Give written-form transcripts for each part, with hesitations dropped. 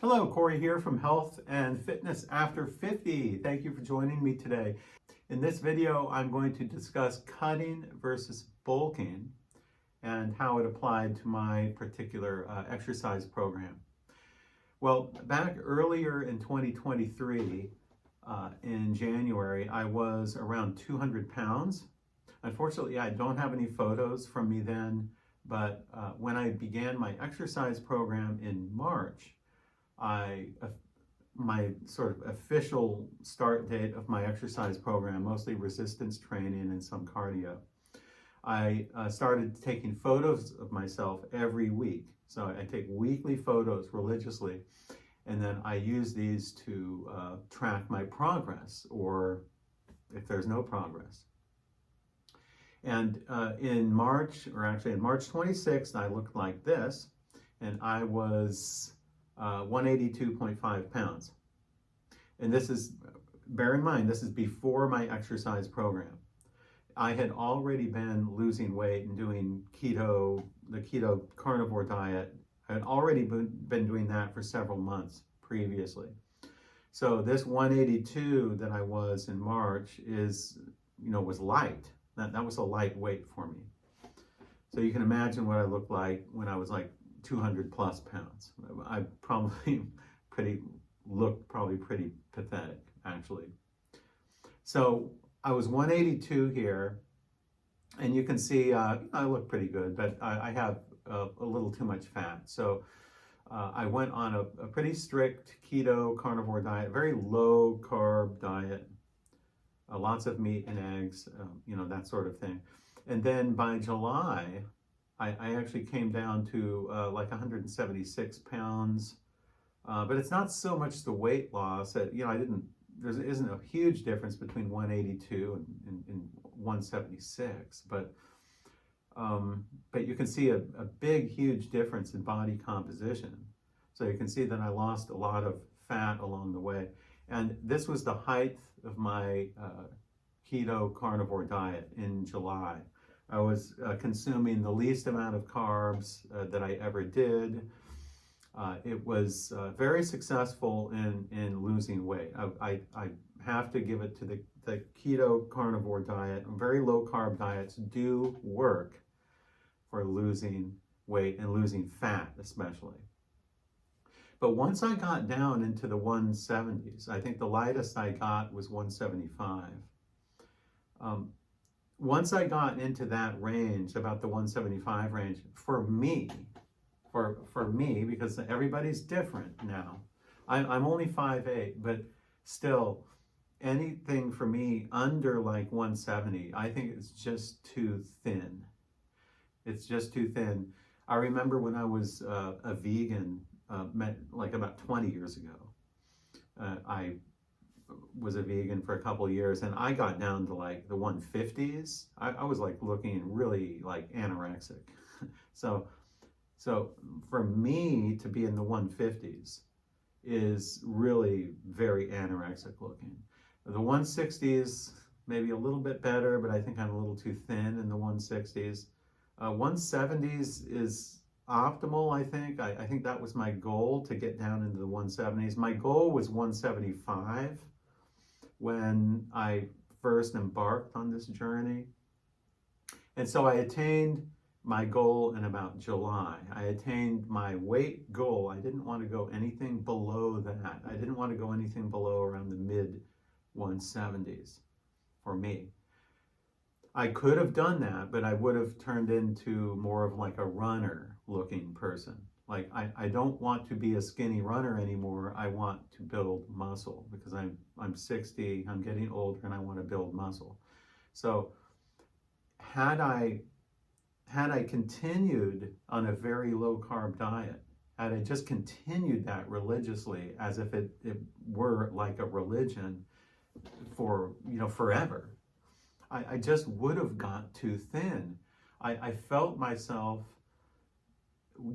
Hello, Corey here from Health and Fitness After 50. Thank you for joining me today. In this video, I'm going to discuss cutting versus bulking and how it applied to my particular exercise program. Well, back earlier in 2023, in January, I was around 200 pounds. Unfortunately, I don't have any photos from me then, but when I began my exercise program in March, my sort of official start date of my exercise program, mostly resistance training and some cardio, I started taking photos of myself every week. So I take weekly photos religiously, and then I use these to track my progress, or if there's no progress. And in March, or actually on March 26th, I looked like this, and I was 182.5 pounds. And this is, bear in mind, this is before my exercise program. I had already been losing weight and doing keto, the keto carnivore diet. I had already been doing that for several months previously. So this 182 that I was in March is, was light. That was a light weight for me. So you can imagine what I looked like when I was like 200 plus pounds. I probably looked pretty pathetic, actually. So I was 182 here, and you can see I look pretty good, but I have a little too much fat. So I went on a pretty strict keto carnivore diet, very low carb diet, lots of meat and eggs, that sort of thing. And then by July, I actually came down to like 176 pounds, but it's not so much the weight loss that, there isn't a huge difference between 182 and 176, but you can see a big, huge difference in body composition. So you can see that I lost a lot of fat along the way. And this was the height of my keto carnivore diet in July. I was consuming the least amount of carbs that I ever did. It was very successful in losing weight. I have to give it to the keto carnivore diet. Very low carb diets do work for losing weight and losing fat especially. But once I got down into the 170s, I think the lightest I got was 175. Once I got into that range, about the 175 range, for me, because everybody's different now. I'm only 5'8", but still, anything for me under like 170, I think it's just too thin. It's just too thin. I remember when I was a vegan, like about 20 years ago. I was a vegan for a couple of years, and I got down to like the 150s. I was like looking really like anorexic. So for me to be in the 150s is really very anorexic looking. The 160s, maybe a little bit better, but I think I'm a little too thin in the 160s. 170s is optimal, I think. I think that was my goal, to get down into the 170s. My goal was 175 when I first embarked on this journey. And so I attained my goal in about July. I attained my weight goal. I didn't want to go anything below that. I didn't want to go anything below around the mid 170s for me. I could have done that, but I would have turned into more of like a runner looking person. Like I don't want to be a skinny runner anymore. I want to build muscle because I'm 60, I'm getting older, and I want to build muscle. So had I continued on a very low carb diet, had I just continued that religiously as if it were like a religion for forever, I just would have got too thin. I felt myself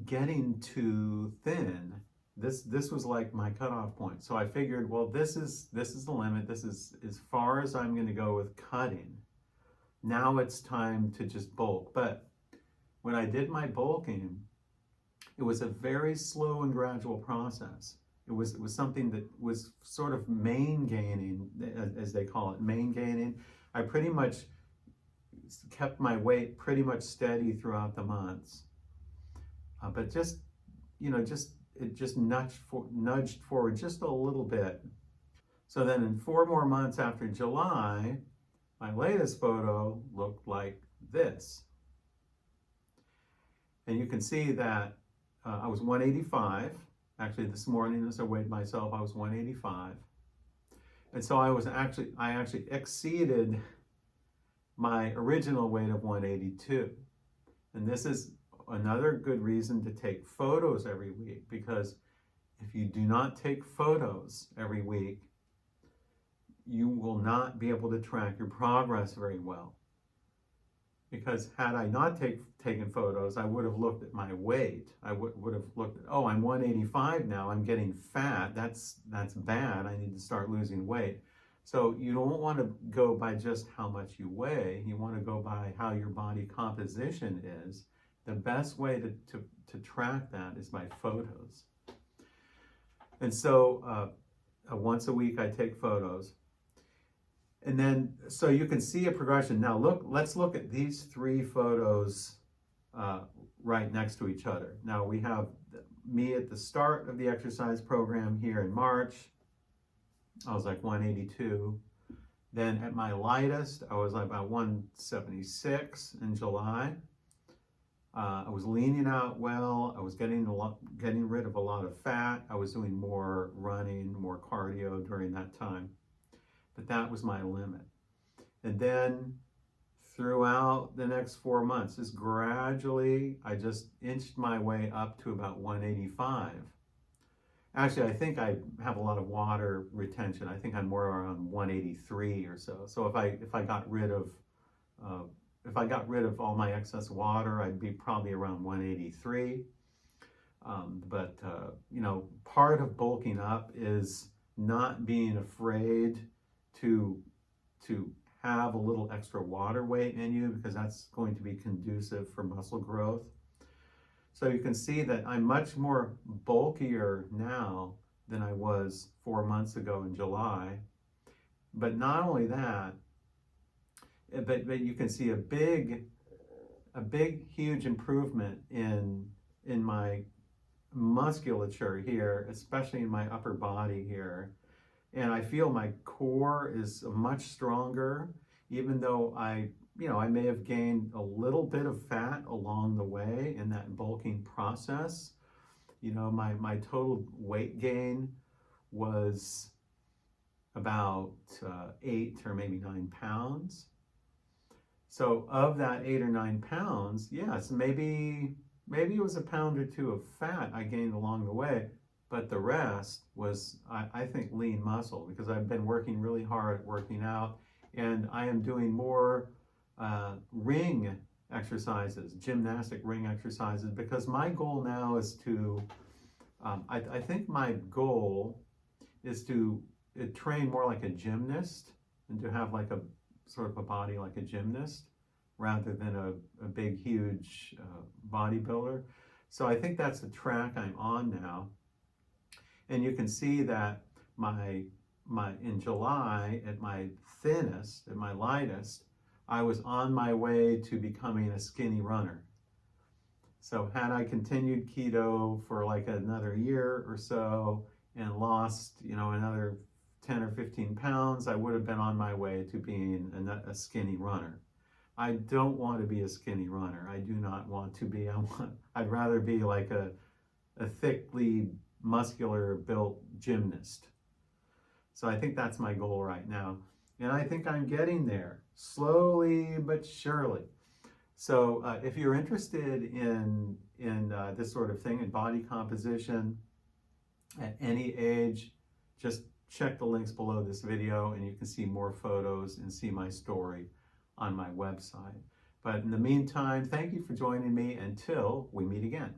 getting too thin. This was like my cutoff point. So I figured, well, this is the limit. This is as far as I'm going to go with cutting. Now it's time to just bulk. But when I did my bulking, it was a very slow and gradual process. It was something that was sort of main gaining, as they call it, main gaining. I pretty much kept my weight pretty much steady throughout the months, but just it just nudged forward just a little bit. So then in 4 more months after July, my latest photo looked like this. And you can see that I was 185. Actually, this morning as I weighed myself, I was 185. And so I actually exceeded my original weight of 182. And this is another good reason to take photos every week, because if you do not take photos every week, you will not be able to track your progress very well. Because had I not taken photos, I would have looked at my weight. I would have looked at, oh, I'm 185 now, I'm getting fat, that's bad, I need to start losing weight. So you don't want to go by just how much you weigh, you want to go by how your body composition is. The best way to track that is by photos. And so once a week I take photos. And then, so you can see a progression. Now let's look at these 3 photos right next to each other. Now we have me at the start of the exercise program here in March. I was like 182. Then at my lightest, I was like about 176 in July. I was leaning out well. I was getting rid of a lot of fat. I was doing more running, more cardio during that time. But that was my limit. And then throughout the next 4 months, just gradually, I just inched my way up to about 185. Actually, I think I have a lot of water retention. I think I'm more around 183 or so. So if I got rid of all my excess water, I'd be probably around 183. Part of bulking up is not being afraid to have a little extra water weight in you, because that's going to be conducive for muscle growth. So you can see that I'm much more bulkier now than I was 4 months ago in July. But not only that, but you can see a big, huge improvement in my musculature here, especially in my upper body here. And I feel my core is much stronger, even though I may have gained a little bit of fat along the way in that bulking process. My total weight gain was about 8 or maybe 9 pounds. So of that 8 or 9 pounds, yes, maybe it was a pound or 2 of fat I gained along the way. But the rest was, I think, lean muscle, because I've been working really hard at working out, and I am doing more ring exercises, gymnastic ring exercises, because my goal now is to, I think my goal is to train more like a gymnast, and to have like a sort of a body like a gymnast, rather than a big, huge bodybuilder. So I think that's the track I'm on now. And you can see that in July, at my thinnest, at my lightest, I was on my way to becoming a skinny runner. So had I continued keto for like another year or so and lost, another 10 or 15 pounds, I would have been on my way to being a skinny runner. I don't want to be a skinny runner. I do not want to be. I'd rather be like a thickly muscular built gymnast. So I think that's my goal right now. And I think I'm getting there, slowly but surely. So if you're interested in this sort of thing, in body composition at any age, just check the links below this video and you can see more photos and see my story on my website. But in the meantime, thank you for joining me until we meet again.